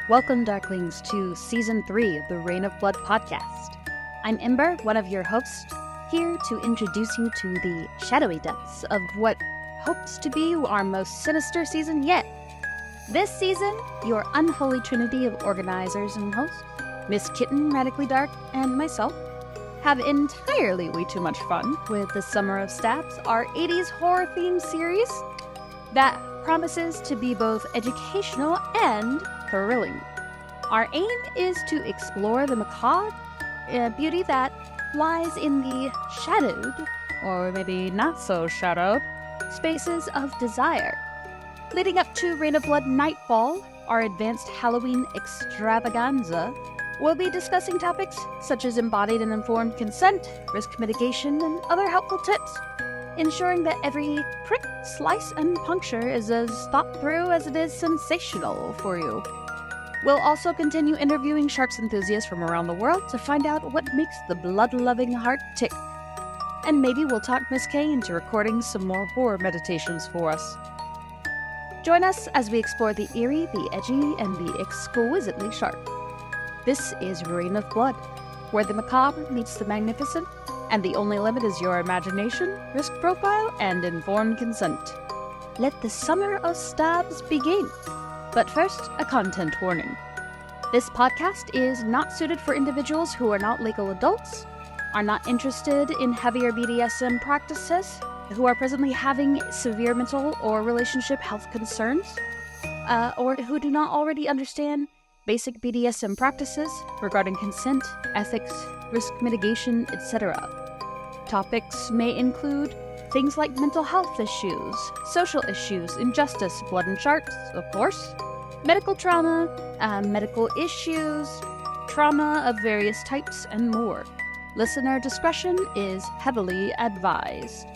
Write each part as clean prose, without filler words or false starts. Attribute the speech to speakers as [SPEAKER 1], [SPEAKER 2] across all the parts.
[SPEAKER 1] Welcome, Darklings, to Season 3 of the Reign of Blood podcast. I'm Ember, one of your hosts, here to introduce you to the shadowy depths of what hopes to be our most sinister season yet. This season, your unholy trinity of organizers and hosts, Miss Kitten, Radically Dark, and myself, have entirely way too much fun with the Summer of Stabs, our 80s horror-themed series that promises to be both educational and thrilling. Our aim is to explore the macabre beauty that lies in the shadowed, or maybe not so shadowed, spaces of desire. Leading up to Reign of Blood Nightfall, our advanced Halloween extravaganza, we'll be discussing topics such as embodied and informed consent, risk mitigation, and other helpful tips, ensuring that every prick, slice, and puncture is as thought through as it is sensational for you. We'll also continue interviewing sharks enthusiasts from around the world to find out what makes the blood-loving heart tick. And maybe we'll talk Miss K into recording some more horror meditations for us. Join us as we explore the eerie, the edgy, and the exquisitely sharp. This is Reign of Blood, where the macabre meets the magnificent, and the only limit is your imagination, risk profile, and informed consent. Let the Summer of Stabs begin. But first, a content warning. This podcast is not suited for individuals who are not legal adults, are not interested in heavier BDSM practices, who are presently having severe mental or relationship health concerns, or who do not already understand basic BDSM practices regarding consent, ethics, risk mitigation, etc. Topics may include things like mental health issues, social issues, injustice, blood and sharks, of course, medical trauma, medical issues, trauma of various types, and more. Listener discretion is heavily advised.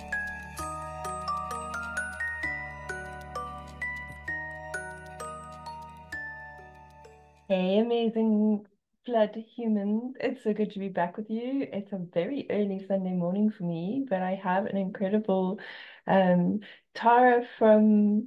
[SPEAKER 2] Hey, amazing blood humans. It's so good to be back with you. It's a very early Sunday morning for me, but I have an incredible um, Tara from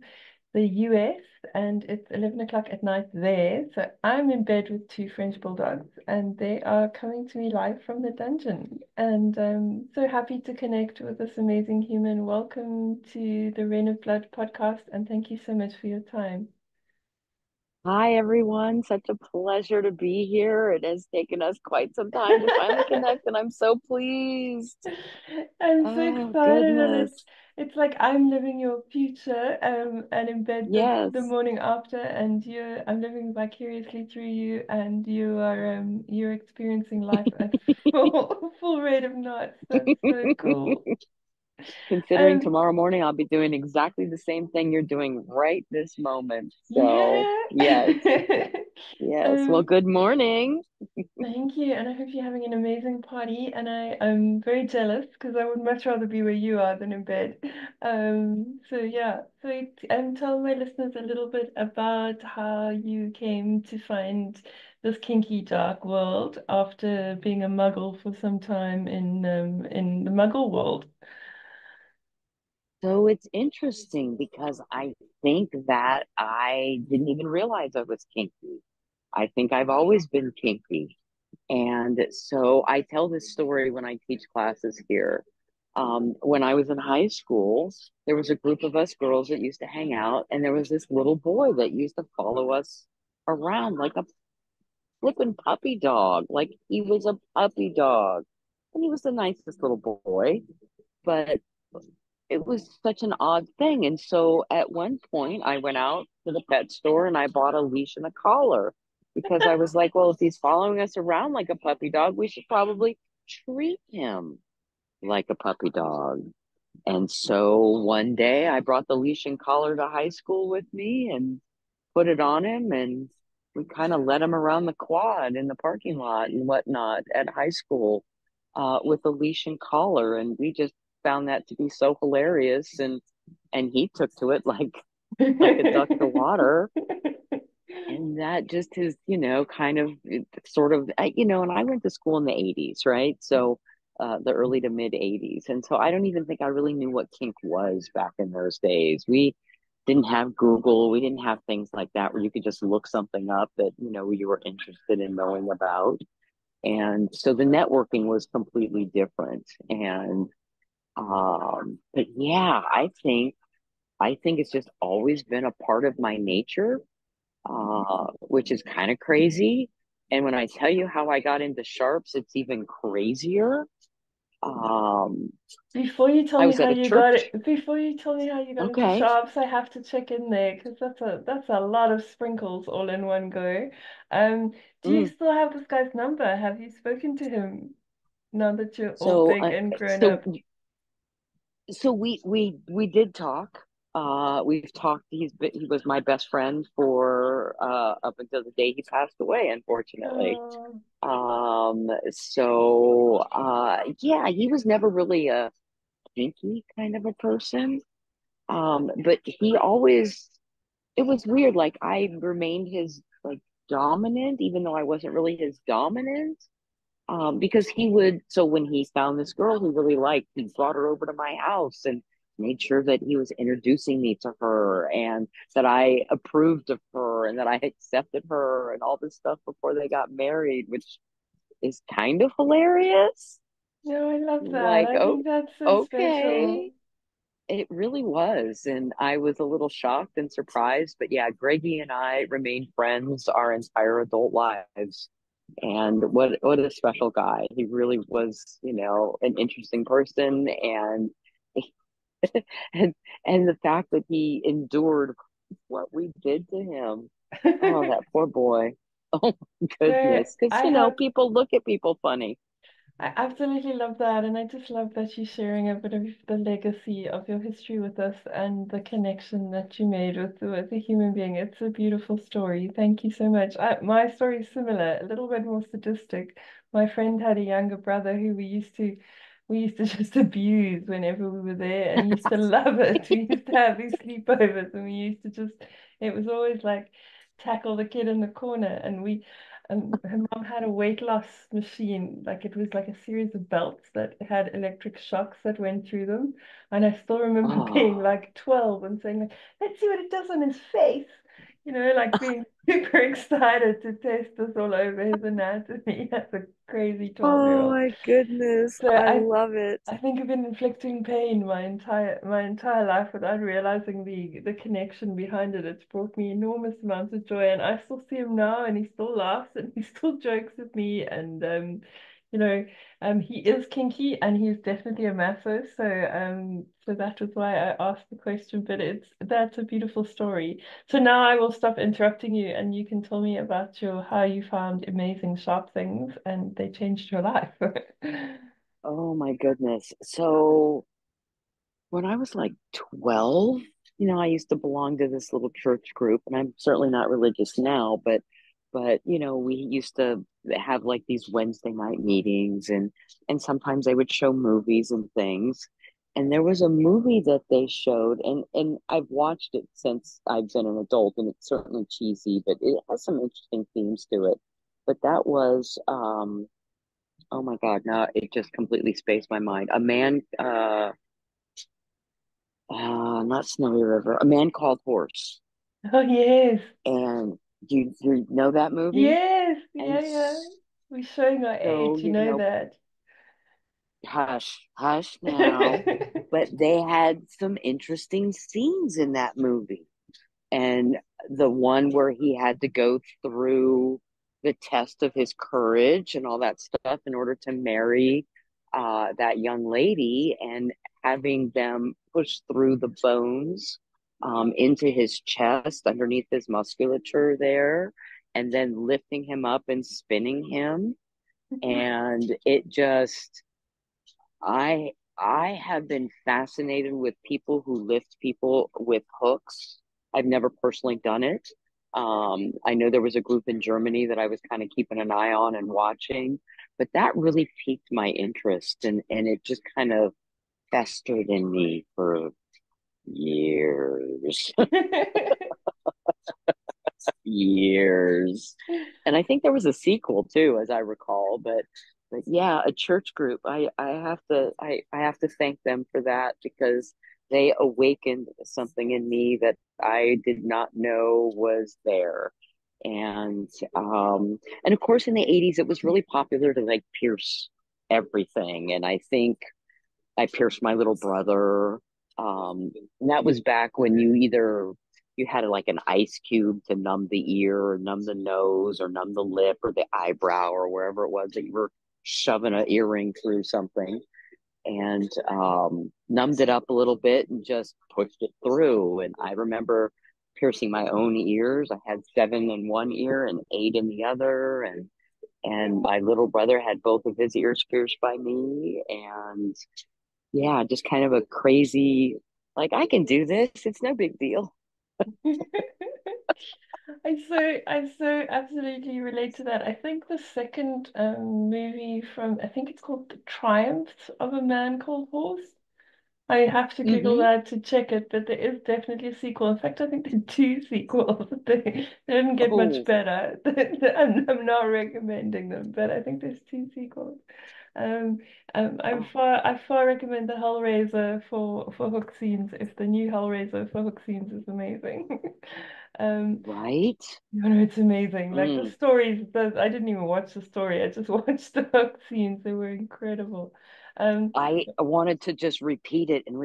[SPEAKER 2] the US, and it's 11 o'clock at night there. So I'm in bed with two French bulldogs, and they are coming to me live from the dungeon. And I'm so happy to connect with this amazing human. Welcome to the Reign of Blood podcast, and thank you so much for your time.
[SPEAKER 3] Hi, everyone. Such a pleasure to be here. It has taken us quite some time to finally connect, and I'm so pleased.
[SPEAKER 2] I'm so
[SPEAKER 3] Oh,
[SPEAKER 2] excited, and
[SPEAKER 3] goodness.
[SPEAKER 2] it's like I'm living your future, and in bed the
[SPEAKER 3] Yes.
[SPEAKER 2] morning after, and I'm living vicariously through you, and you're experiencing life at full rate of knots. That's so cool.
[SPEAKER 3] Considering
[SPEAKER 2] Um,
[SPEAKER 3] tomorrow morning I'll be doing exactly the same thing you're doing right this moment. So,
[SPEAKER 2] yeah.
[SPEAKER 3] yes, yes. Well,
[SPEAKER 2] Um,
[SPEAKER 3] good morning.
[SPEAKER 2] Thank you, and I hope you're having an amazing party. And I'm very jealous because I would much rather be where you are than in bed. So yeah, tell my listeners a little bit about how you came to find this kinky dark world after being a muggle for some time in the muggle world.
[SPEAKER 3] So it's interesting because I think that I didn't even realize I was kinky. I think I've always been kinky. And so I tell this story when I teach classes here. When I was in high school, there was a group of us girls that used to hang out, and there was this little boy that used to follow us around like a flippin' puppy dog. Like he was a puppy dog. And he was the nicest little boy, but it was such an odd thing. And so at one point, I went out to the pet store and I bought a leash and a collar because I was like, well, if he's following us around like a puppy dog, we should probably treat him like a puppy dog. And so one day I brought the leash and collar to high school with me and put it on him, and we kind of led him around the quad in the parking lot and whatnot at high school with a leash and collar. And we just found that to be so hilarious. And he took to it like a duck to water. And that just is, kind of sort of, and I went to school in the 80s, right? So the early to mid 80s. And so I don't even think I really knew what kink was back in those days. We didn't have Google. We didn't have things like that where you could just look something up that, you were interested in knowing about. And so the networking was completely different. And but yeah, I think it's just always been a part of my nature, which is kind of crazy. And when I tell you how I got into sharps, it's even crazier. Um,
[SPEAKER 2] Before you tell
[SPEAKER 3] I
[SPEAKER 2] me
[SPEAKER 3] was
[SPEAKER 2] how
[SPEAKER 3] at a
[SPEAKER 2] you got
[SPEAKER 3] church.
[SPEAKER 2] it, before you tell me how you got into
[SPEAKER 3] Okay.
[SPEAKER 2] sharps, I have to check in there because that's a lot of sprinkles all in one go. Um, do you
[SPEAKER 3] Mm.
[SPEAKER 2] still have this guy's number? Have you spoken to him now that you're all
[SPEAKER 3] So,
[SPEAKER 2] big and grown
[SPEAKER 3] so
[SPEAKER 2] up?
[SPEAKER 3] we did talk. We've talked. He was my best friend for up until the day he passed away, unfortunately.
[SPEAKER 2] Oh,
[SPEAKER 3] Yeah, he was never really a kinky kind of a person. But he always, it was weird. Like I remained his like dominant, even though I wasn't really his dominant. Because so when he found this girl he really liked, he brought her over to my house and made sure that he was introducing me to her and that I approved of her and that I accepted her and all this stuff before they got married, which is kind of hilarious.
[SPEAKER 2] no, I love that.
[SPEAKER 3] Like,
[SPEAKER 2] I
[SPEAKER 3] oh,
[SPEAKER 2] think that's so
[SPEAKER 3] okay.
[SPEAKER 2] special.
[SPEAKER 3] It really was. And I was a little shocked and surprised. But yeah, Greggy and I remained friends our entire adult lives. And what a special guy. He really was, an interesting person, and and the fact that he endured what we did to him. Oh, that poor boy. Oh my
[SPEAKER 2] No,
[SPEAKER 3] goodness. Because
[SPEAKER 2] I have.
[SPEAKER 3] people look at people funny.
[SPEAKER 2] I absolutely love that, and I just love that you're sharing a bit of the legacy of your history with us and the connection that you made with a human being. It's a beautiful story. Thank you so much. My story is similar, a little bit more sadistic. My friend had a younger brother who we used to just abuse whenever we were there, and he used to love it. We used to have these sleepovers, and we used to just, it was always like tackle the kid in the corner, and her mom had a weight loss machine. Like it was like a series of belts that had electric shocks that went through them. And I still remember being
[SPEAKER 3] Oh,
[SPEAKER 2] like 12 and saying, like, let's see what it does on his face. Like being super excited to test this all over his anatomy as a crazy 12-year
[SPEAKER 3] oh
[SPEAKER 2] old.
[SPEAKER 3] my goodness.
[SPEAKER 2] So
[SPEAKER 3] I
[SPEAKER 2] I
[SPEAKER 3] love it.
[SPEAKER 2] I think I've been inflicting pain my entire life without realizing the connection behind it. It's brought me enormous amounts of joy, and I still see him now, and he still laughs and he still jokes with me, and you know, he is kinky, and he's definitely a maso. So that was why I asked the question. But that's a beautiful story. So now I will stop interrupting you, and you can tell me about your how you found amazing sharp things, and they changed your life.
[SPEAKER 3] Oh my goodness. So when I was like 12, I used to belong to this little church group, and I'm certainly not religious now, but we used to have like these Wednesday night meetings, and sometimes they would show movies and things. And there was a movie that they showed, and I've watched it since I've been an adult, and it's certainly cheesy, but it has some interesting themes to it. But that was oh my God, now it just completely spaced my mind. Not Snowy River, A Man Called Horse.
[SPEAKER 2] Oh yes.
[SPEAKER 3] And do you know that movie?
[SPEAKER 2] Yes.
[SPEAKER 3] And
[SPEAKER 2] Yeah, yeah. We're showing our
[SPEAKER 3] so,
[SPEAKER 2] age, you know that.
[SPEAKER 3] hush, hush now. But they had some interesting scenes in that movie. And the one where he had to go through the test of his courage and all that stuff in order to marry that young lady, and having them push through the bones into his chest underneath his musculature there, and then lifting him up and spinning him. And it just, I have been fascinated with people who lift people with hooks. I've never personally done it. I know there was a group in Germany that I was kind of keeping an eye on and watching, but that really piqued my interest, and it just kind of festered in me for years, years. And I think there was a sequel too, as I recall. But yeah, a church group. I have to thank them for that, because they awakened something in me that I did not know was there. And and of course in the 80s it was really popular to like pierce everything. And I think I pierced my little brother. And that was back when you had like an ice cube to numb the ear or numb the nose or numb the lip or the eyebrow or wherever it was that you were shoving an earring through something, and numbed it up a little bit and just pushed it through. And I remember piercing my own ears. I had seven in one ear and eight in the other, and my little brother had both of his ears pierced by me. And yeah, just kind of a crazy, like, I can do this. It's no big deal.
[SPEAKER 2] I so absolutely relate to that. I think the second movie from I think it's called The Triumphs of a Man Called Horse. I have to Google
[SPEAKER 3] Mm-hmm.
[SPEAKER 2] that to check it, but there is definitely a sequel. In fact, I think there are two sequels. They didn't get much
[SPEAKER 3] Oh,
[SPEAKER 2] better. I'm not recommending them, but I think there's two sequels. Um,
[SPEAKER 3] oh,
[SPEAKER 2] I far recommend the Hellraiser for hook scenes. If the new Hellraiser for hook scenes is amazing. Um,
[SPEAKER 3] right.
[SPEAKER 2] it's amazing. Like the
[SPEAKER 3] Mm.
[SPEAKER 2] stories, I didn't even watch the story. I just watched the hook scenes. They were incredible. Um,
[SPEAKER 3] I wanted to just repeat it and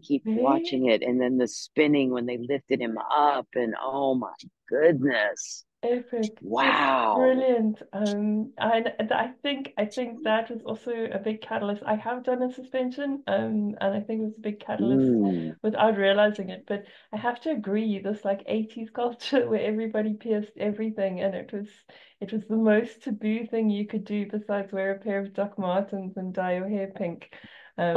[SPEAKER 3] keep
[SPEAKER 2] eh?
[SPEAKER 3] watching it. And then the spinning when they lifted him up, and oh my goodness.
[SPEAKER 2] Epic, just
[SPEAKER 3] Wow.
[SPEAKER 2] brilliant. I think that was also a big catalyst. I have done a suspension, and I think it was a big catalyst
[SPEAKER 3] Mm.
[SPEAKER 2] without realizing it. But I have to agree, this like 80s culture where everybody pierced everything, and it was the most taboo thing you could do besides wear a pair of Doc Martens and dye your hair pink. I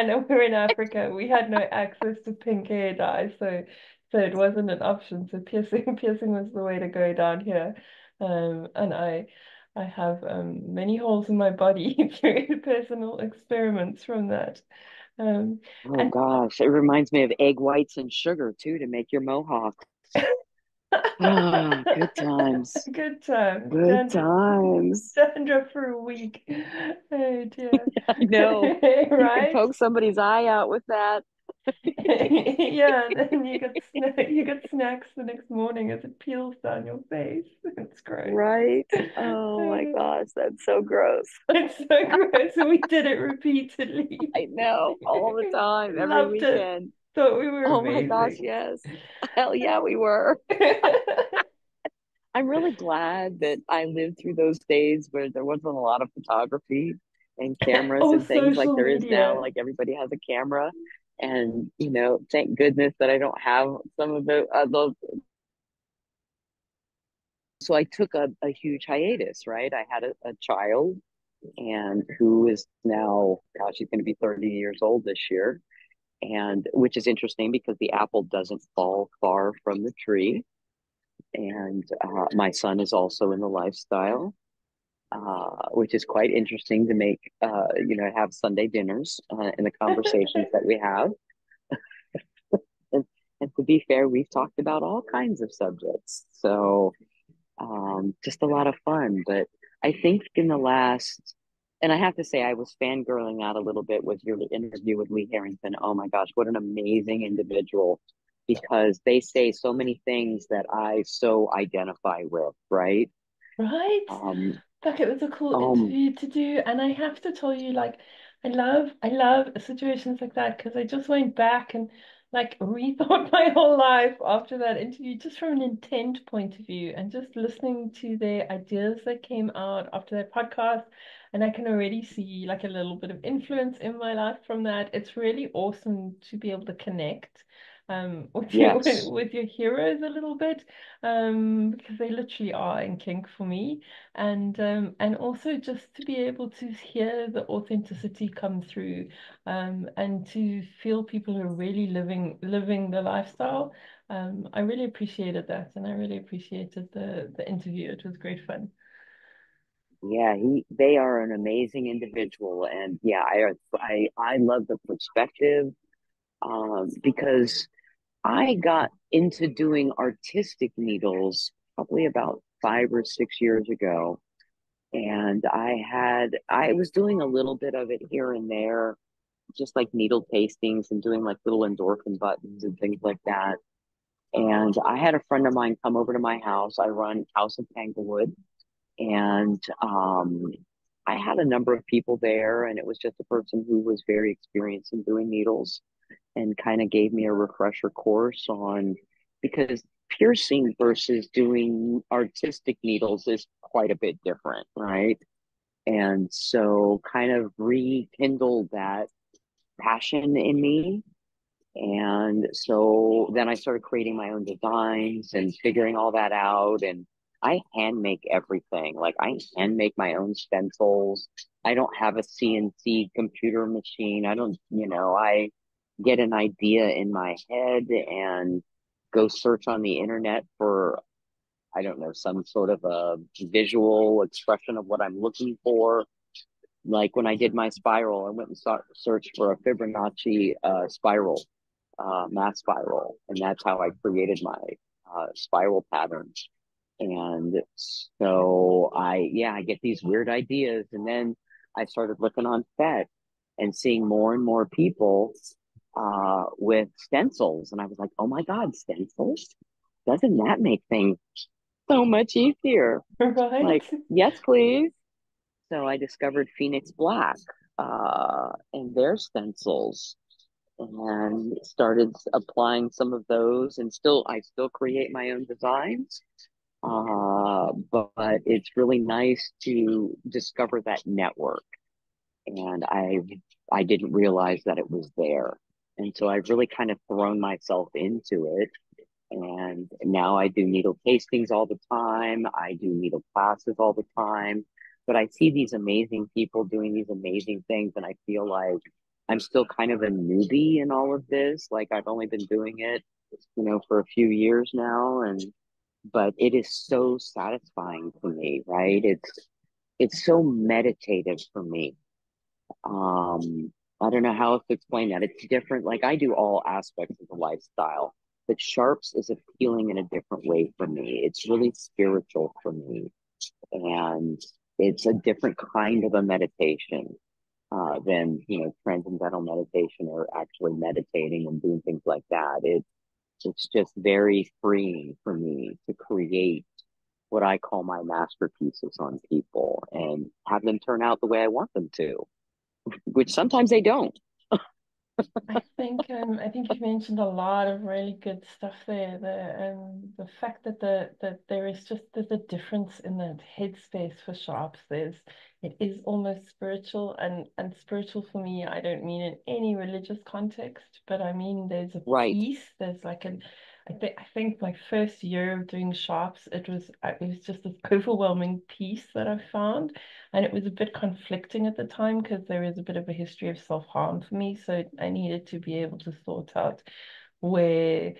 [SPEAKER 2] know we're in Africa, we had no access to pink hair dye, so it wasn't an option. So piercing piercing was the way to go down here. And I have many holes in my body through personal experiments from that. Um,
[SPEAKER 3] Oh
[SPEAKER 2] and
[SPEAKER 3] gosh, it reminds me of egg whites and sugar too to make your mohawk. Ah, good times.
[SPEAKER 2] good times.
[SPEAKER 3] Good times.
[SPEAKER 2] Dandruff for a week. Oh dear.
[SPEAKER 3] I know. You can
[SPEAKER 2] Right?
[SPEAKER 3] poke somebody's eye out with that.
[SPEAKER 2] Yeah, and then you get snacks the next morning as it peels down your face. It's gross.
[SPEAKER 3] Right? Oh my gosh, that's so gross.
[SPEAKER 2] It's so gross. And we did it repeatedly.
[SPEAKER 3] I know. All the time, every
[SPEAKER 2] Loved it.
[SPEAKER 3] weekend.
[SPEAKER 2] Thought we were
[SPEAKER 3] Oh my gosh,
[SPEAKER 2] amazing.
[SPEAKER 3] yes. Hell yeah, we were. I'm really glad that I lived through those days where there wasn't a lot of photography and cameras
[SPEAKER 2] Oh,
[SPEAKER 3] and things like
[SPEAKER 2] social
[SPEAKER 3] there is now.
[SPEAKER 2] media.
[SPEAKER 3] Like everybody has a camera. And, thank goodness that I don't have some of those. So I took a huge hiatus, right? I had a child and who is now, gosh, she's going to be 30 years old this year. And which is interesting because the apple doesn't fall far from the tree. And my son is also in the lifestyle, which is quite interesting to make, have Sunday dinners and the conversations that we have. And, and to be fair, we've talked about all kinds of subjects. So just a lot of fun. But I think in the last, and I have to say, I was fangirling out a little bit with your interview with Lee Harrington. Oh my gosh, what an amazing individual! Because they say so many things that I so identify with, right?
[SPEAKER 2] Right?
[SPEAKER 3] Um,
[SPEAKER 2] Fuck, it was a cool
[SPEAKER 3] um,
[SPEAKER 2] interview to do. And I have to tell you, like, I love situations like that because I just went back and like rethought my whole life after that interview, just from an intent point of view, and just listening to their ideas that came out after that podcast. And I can already see like a little bit of influence in my life from that. It's really awesome to be able to connect with
[SPEAKER 3] yes,
[SPEAKER 2] with your heroes a little bit, because they literally are in kink for me, and also just to be able to hear the authenticity come through, and to feel people who are really living the lifestyle. I really appreciated that, and I really appreciated the interview. It was great fun.
[SPEAKER 3] yeah, they are an amazing individual, and yeah, I love the perspective, because I got into doing artistic needles probably about 5 or 6 years ago. And I was doing a little bit of it here and there. just like needle tastings and doing like little endorphin buttons and things like that. And I had a friend of mine come over to my house. I run House of Tanglewood, and I had a number of people there, and it was just a person who was very experienced in doing needles and kind of gave me a refresher course on because piercing versus doing artistic needles is quite a bit different, right? And so kind of rekindled that passion in me. And so then I started creating my own designs and figuring all that out. And I hand make everything. Like I hand make my own stencils. I don't have a CNC computer machine. I don't, I get an idea in my head and go search on the internet for, I don't know, some sort of a visual expression of what I'm looking for. Like when I did my spiral, I went and searched for a Fibonacci spiral, mass spiral, and that's how I created my spiral patterns. And so I get these weird ideas, and then I started looking on set and seeing more and more people with stencils, and I was like, oh my god, stencils! Doesn't that make things so much easier?
[SPEAKER 2] Right.
[SPEAKER 3] Like, yes, please. So I discovered Phoenix Black and their stencils and started applying some of those and I still create my own designs. But it's really nice to discover that network. And I didn't realize that it was there. And so I've really kind of thrown myself into it. And now I do needle tastings all the time. I do needle classes all the time. But I see these amazing people doing these amazing things, and I feel like I'm still kind of a newbie in all of this. Like I've only been doing it, for a few years now, and but it is so satisfying to me, right? It's so meditative for me. I don't know how else to explain that. It's different. Like I do all aspects of the lifestyle, but sharps is appealing in a different way for me. It's really spiritual for me, and it's a different kind of a meditation than transcendental meditation or actually meditating and doing things like that. It's just very freeing for me to create what I call my masterpieces on people and have them turn out the way I want them to, which sometimes they don't.
[SPEAKER 2] I think you've mentioned a lot of really good stuff there. The fact that that there's a difference in the headspace for sharps. It is almost spiritual, and spiritual for me, I don't mean in any religious context, but I mean there's a
[SPEAKER 3] Right,
[SPEAKER 2] peace. There's like an I think my first year of doing sharps, it was just this overwhelming peace that I found. And it was a bit conflicting at the time because there is a bit of a history of self-harm for me. So I needed to be able to sort out where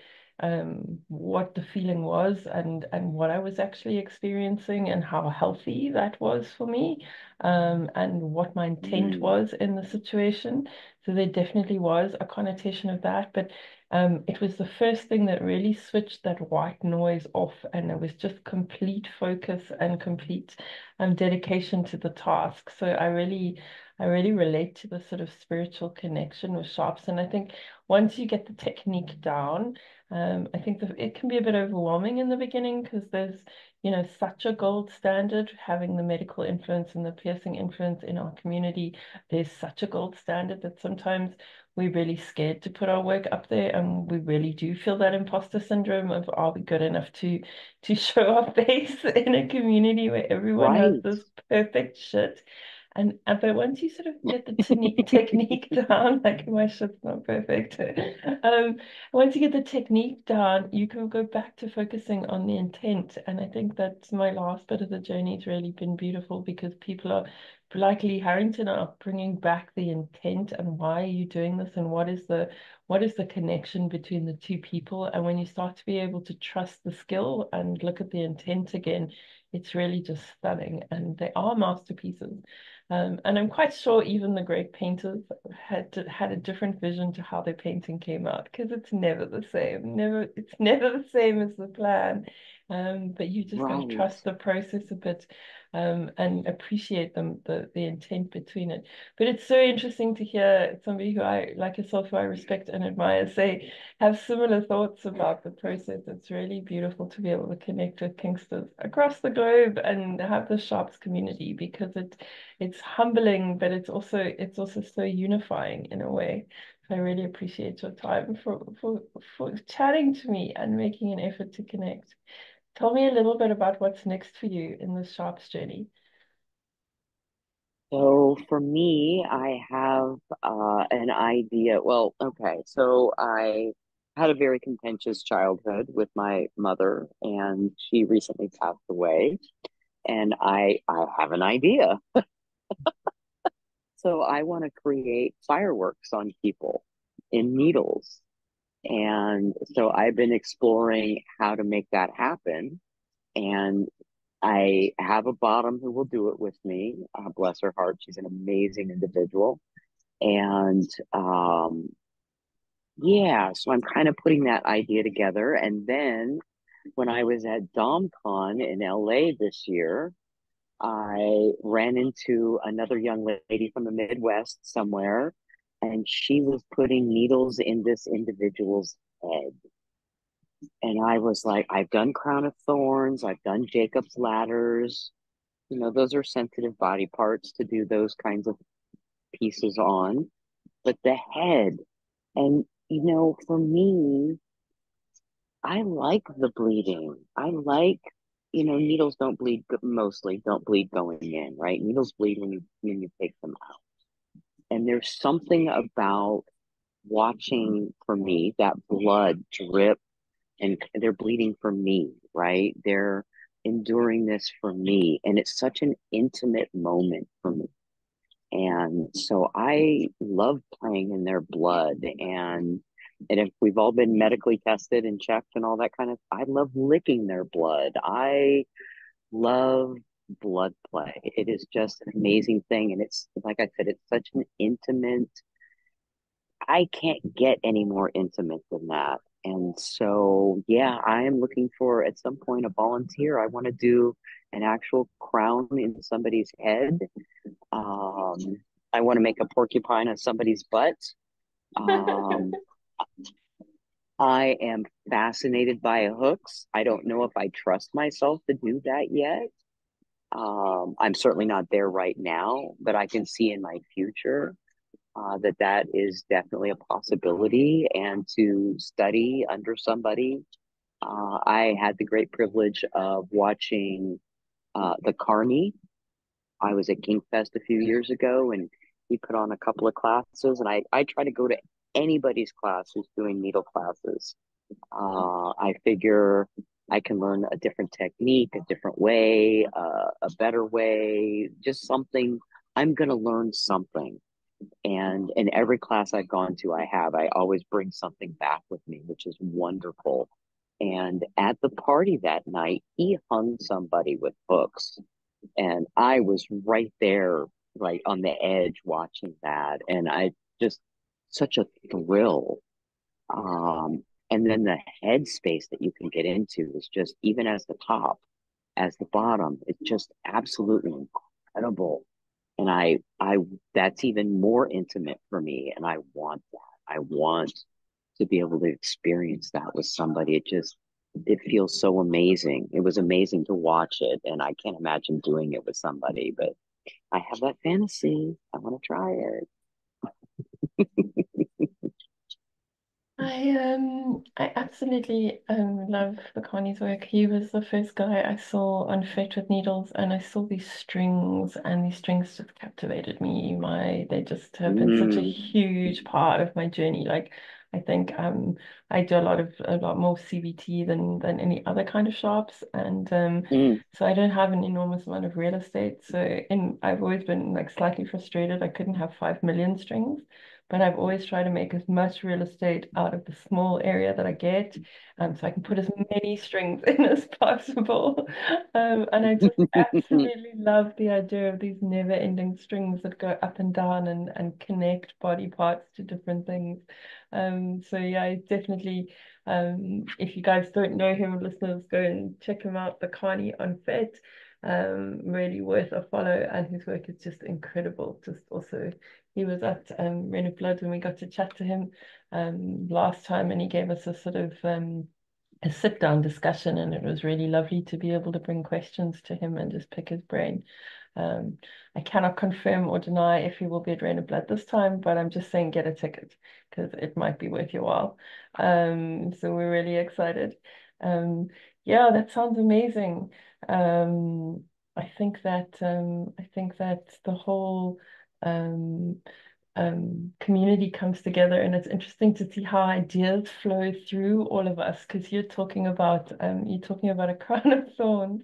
[SPEAKER 2] what the feeling was and what I was actually experiencing and how healthy that was for me, and what my intent
[SPEAKER 3] mm,
[SPEAKER 2] was in the situation. So there definitely was a connotation of that, but it was the first thing that really switched that white noise off, and it was just complete focus and complete dedication to the task. So I really relate to the sort of spiritual connection with sharps, and I think once you get the technique down, I think that it can be a bit overwhelming in the beginning because there's such a gold standard having the medical influence and the piercing influence in our community. There's such a gold standard that sometimes we're really scared to put our work up there, and we really do feel that imposter syndrome of are we good enough to show our face in a community where everyone has
[SPEAKER 3] right.
[SPEAKER 2] this perfect shit. And but once you sort of get the technique down, like my shit's not perfect. Once you get the technique down, you can go back to focusing on the intent. And I think that's my last bit of the journey. It's really been beautiful because people are like Lee Harrington are bringing back the intent and why are you doing this and what is the connection between the two people. And when you start to be able to trust the skill and look at the intent again, it's really just stunning. And they are masterpieces. And I'm quite sure even the great painters had a different vision to how their painting came out because it's never the same. It's never the same as the plan. But you just got to
[SPEAKER 3] Right.
[SPEAKER 2] trust the process a bit, and appreciate the intent between it. But it's so interesting to hear somebody who I like yourself, who I respect and admire, say have similar thoughts about the process. It's really beautiful to be able to connect with Kingsters across the globe and have the Sharps community, because it's humbling, but it's also so unifying in a way. So I really appreciate your time for chatting to me and making an effort to connect. Tell me a little bit about what's next for you in the Sharps journey.
[SPEAKER 3] So for me, I have an idea. Well, okay. So I had a very contentious childhood with my mother, and she recently passed away. And I have an idea. So I want to create fireworks on people in needles. And so I've been exploring how to make that happen. And I have a bottom who will do it with me. Bless her heart. She's an amazing individual. And yeah, so I'm kind of putting that idea together. And then when I was at DomCon in LA this year, I ran into another young lady from the Midwest somewhere, and she was putting needles in this individual's head. And I was like, I've done crown of thorns, I've done Jacob's ladders. You know, those are sensitive body parts to do those kinds of pieces on. But the head, and for me, I like the bleeding. I like, needles don't bleed mostly don't bleed going in, right? Needles bleed when you take them out. And there's something about watching for me that blood drip, and they're bleeding for me, right? They're enduring this for me, and it's such an intimate moment for me. And so I love playing in their blood, and if we've all been medically tested and checked and all that kind of, I love licking their blood. I love blood play. It is just an amazing thing. And it's, like I said, it's such an intimate, I can't get any more intimate than that. And so, yeah, I am looking for at some point a volunteer. I want to do an actual crown in somebody's head. Um, I want to make a porcupine on somebody's butt. Um, I am fascinated by hooks. I don't know if I trust myself to do that yet. I'm certainly not there right now, but I can see in my future that is definitely a possibility. And to study under somebody, I had the great privilege of watching the Carney. I was at Kingfest a few years ago, and he put on a couple of classes, and I try to go to anybody's class who's doing needle classes. I figure I can learn a different technique, a different way, a better way, just something. I'm going to learn something. And in every class I've gone to, I always bring something back with me, which is wonderful. And at the party that night, he hung somebody with hooks. And I was right there, right on the edge watching that. And I just, such a thrill. Um, and then the headspace that you can get into is just, even as the top, as the bottom, it's just absolutely incredible. And that's even more intimate for me. And I want that. I want to be able to experience that with somebody. It feels so amazing. It was amazing to watch it. And I can't imagine doing it with somebody, but I have that fantasy. I want to try it.
[SPEAKER 2] I absolutely love Bakani's work. He was the first guy I saw on Fate with Needles, and I saw these strings, and these strings just captivated me. They just have been such a
[SPEAKER 3] Mm,
[SPEAKER 2] huge part of my journey. Like, I think I do a lot more CBT than any other kind of shops, and
[SPEAKER 3] mm.
[SPEAKER 2] so I don't have an enormous amount of real estate. I've always been like slightly frustrated. I couldn't have 5 million strings, but I've always tried to make as much real estate out of the small area that I get, so I can put as many strings in as possible. And I just absolutely love the idea of these never-ending strings that go up and down and connect body parts to different things. So yeah, I definitely If you guys don't know him, listeners, go and check him out, the Carney on Fet. Really worth a follow, and his work is just incredible. Just also, he was at Rain of Blood when we got to chat to him last time, and he gave us a sort of a sit down discussion, and it was really lovely to be able to bring questions to him and just pick his brain. Um, I cannot confirm or deny if he will be at Rain of Blood this time, but I'm just saying get a ticket because it might be worth your while. So we're really excited. Um, yeah, that sounds amazing. Um, I think that the whole um, community comes together, and it's interesting to see how ideas flow through all of us. Because you're talking about a crown of thorns.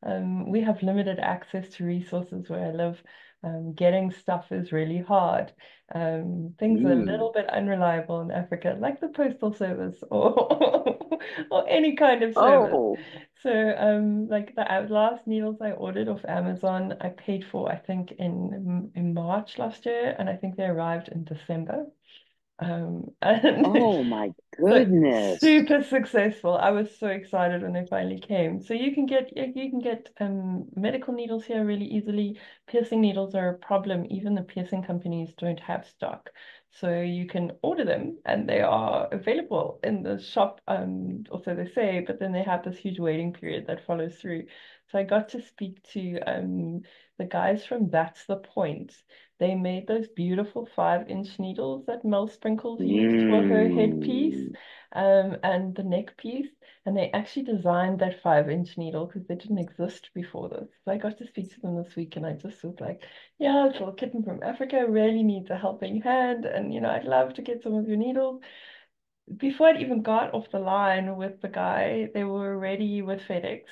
[SPEAKER 2] We have limited access to resources where I live. Getting stuff is really hard. Things are a
[SPEAKER 3] Mm.
[SPEAKER 2] little bit unreliable in Africa, like the postal service or or any kind of service.
[SPEAKER 3] Oh,
[SPEAKER 2] So, like the last needles I ordered off Amazon, I paid for, I think, in March last year, and I think they arrived in December. And
[SPEAKER 3] oh my
[SPEAKER 2] so
[SPEAKER 3] goodness.
[SPEAKER 2] super successful. I was so excited when they finally came. So you can get medical needles here really easily. Piercing needles are a problem. Even the piercing companies don't have stock. So you can order them and they are available in the shop, or so they say, but then they have this huge waiting period that follows through. So I got to speak to the guys from That's the Point. They made those beautiful 5-inch needles that Mel Sprinkles used for her headpiece
[SPEAKER 3] Mm.
[SPEAKER 2] and the neck piece. And they actually designed that 5-inch needle because they didn't exist before this. So I got to speak to them this week, and I just was like, yeah, this little kitten from Africa really needs a helping hand. And, I'd love to get some of your needles. Before I'd even got off the line with the guy, they were ready with FedEx.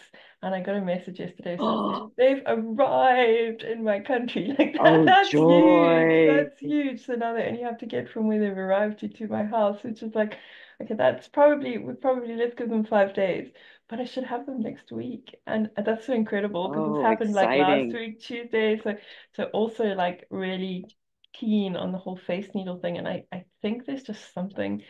[SPEAKER 2] And I got a message yesterday saying they've arrived in my country. Like that,
[SPEAKER 3] Oh,
[SPEAKER 2] that's huge.
[SPEAKER 3] joy.
[SPEAKER 2] That's huge. So now they only have to get from where they've arrived to my house, which is like, okay, let's give them 5 days. But I should have them next week. And that's so incredible because this
[SPEAKER 3] Oh,
[SPEAKER 2] happened like last
[SPEAKER 3] exciting.
[SPEAKER 2] week, Tuesday. So also like really keen on the whole face needle thing. And I think there's something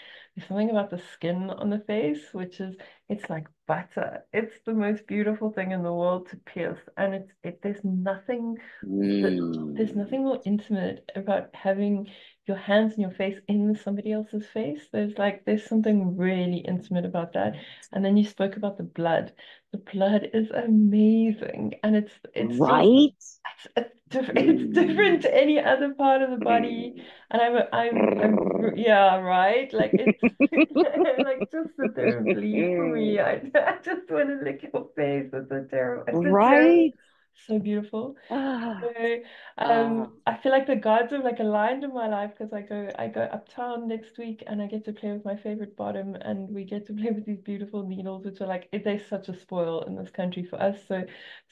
[SPEAKER 2] about the skin on the face, which is it's like butter. It's the most beautiful thing in the world to pierce, and there's
[SPEAKER 3] Mm.
[SPEAKER 2] nothing more intimate about having your hands and your face in somebody else's face. There's something really intimate about that. And then you spoke about the blood. The blood is amazing, and it's just
[SPEAKER 3] Right?
[SPEAKER 2] it's different
[SPEAKER 3] Mm.
[SPEAKER 2] to any other part of the body. And yeah, right. Like it's like just sit there and bleed for me. I just want to lick your face. It's a terrible,
[SPEAKER 3] Right?
[SPEAKER 2] so beautiful.
[SPEAKER 3] Ah,
[SPEAKER 2] So,
[SPEAKER 3] ah.
[SPEAKER 2] I feel like the gods are like aligned in my life because I go uptown next week and I get to play with my favorite bottom, and we get to play with these beautiful needles, which are like they're such a spoil in this country for us. So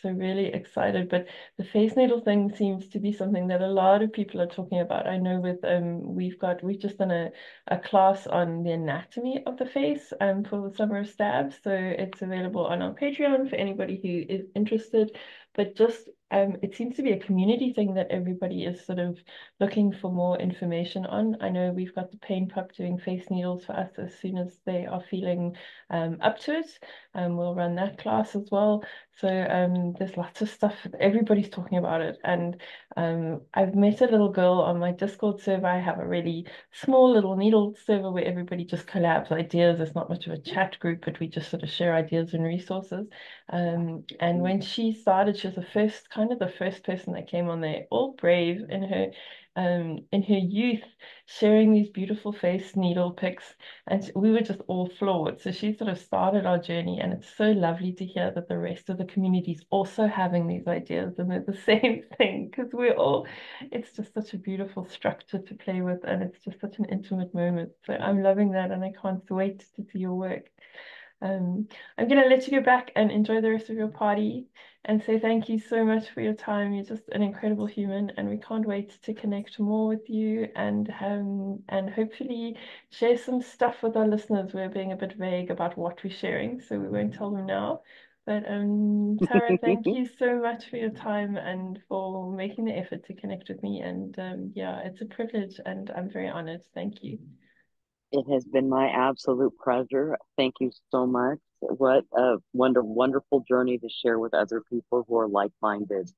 [SPEAKER 2] really excited. But the face needle thing seems to be something that a lot of people are talking about. I know we've just done a class on the anatomy of the face for the summer of stabs. So it's available on our Patreon for anybody who is interested. But just it seems to be a community thing that everybody is sort of looking for more information on. I know we've got the Pain Pup doing face needles for us as soon as they are feeling up to it. We'll run that class as well. So there's lots of stuff. Everybody's talking about it. And I've met a little girl on my Discord server. I have a really small little needle server where everybody just collabs ideas. It's not much of a chat group, but we just sort of share ideas and resources. And when she started, she was the first person that came on there, all brave in her youth, sharing these beautiful face needle pics, and we were just all floored. So she sort of started our journey, and it's so lovely to hear that the rest of the community is also having these ideas and they're the same thing because it's just such a beautiful structure to play with, and it's just such an intimate moment. So I'm loving that, and I can't wait to see your work. Um, I'm going to let you go back and enjoy the rest of your party and say thank you so much for your time. You're just an incredible human, and we can't wait to connect more with you and hopefully share some stuff with our listeners. We're being a bit vague about what we're sharing, so we won't tell them now. But Tara, thank you so much for your time and for making the effort to connect with me. And yeah, it's a privilege, and I'm very honored. Thank you.
[SPEAKER 3] It has been my absolute pleasure. Thank you so much. What a wonderful journey to share with other people who are like-minded.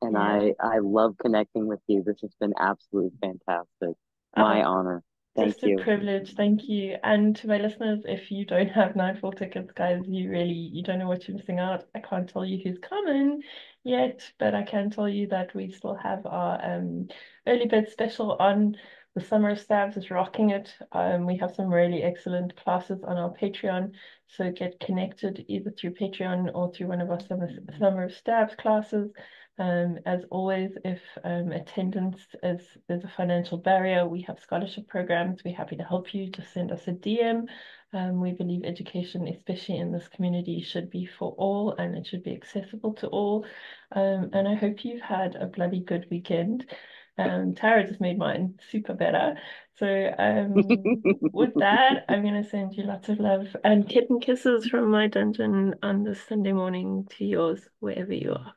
[SPEAKER 3] And
[SPEAKER 2] Yeah.
[SPEAKER 3] I love connecting with you. This has been absolutely fantastic. My
[SPEAKER 2] Oh,
[SPEAKER 3] honor. Thank
[SPEAKER 2] just a
[SPEAKER 3] you.
[SPEAKER 2] privilege. Thank you. And to my listeners, if you don't have Nightfall tickets, guys, you don't know what you're missing out. I can't tell you who's coming yet, but I can tell you that we still have our early bird special on. The Summer of Stabs is rocking it. We have some really excellent classes on our Patreon. So get connected either through Patreon or through one of our Summer of Stabs classes. As always, if attendance is a financial barrier, we have scholarship programs. We're happy to help you. Just send us a DM. We believe education, especially in this community, should be for all and it should be accessible to all. And I hope you've had a bloody good weekend. Tara just made mine super better. So with that, I'm going to send you lots of love and kitten kisses from my dungeon on this Sunday morning to yours, wherever you are.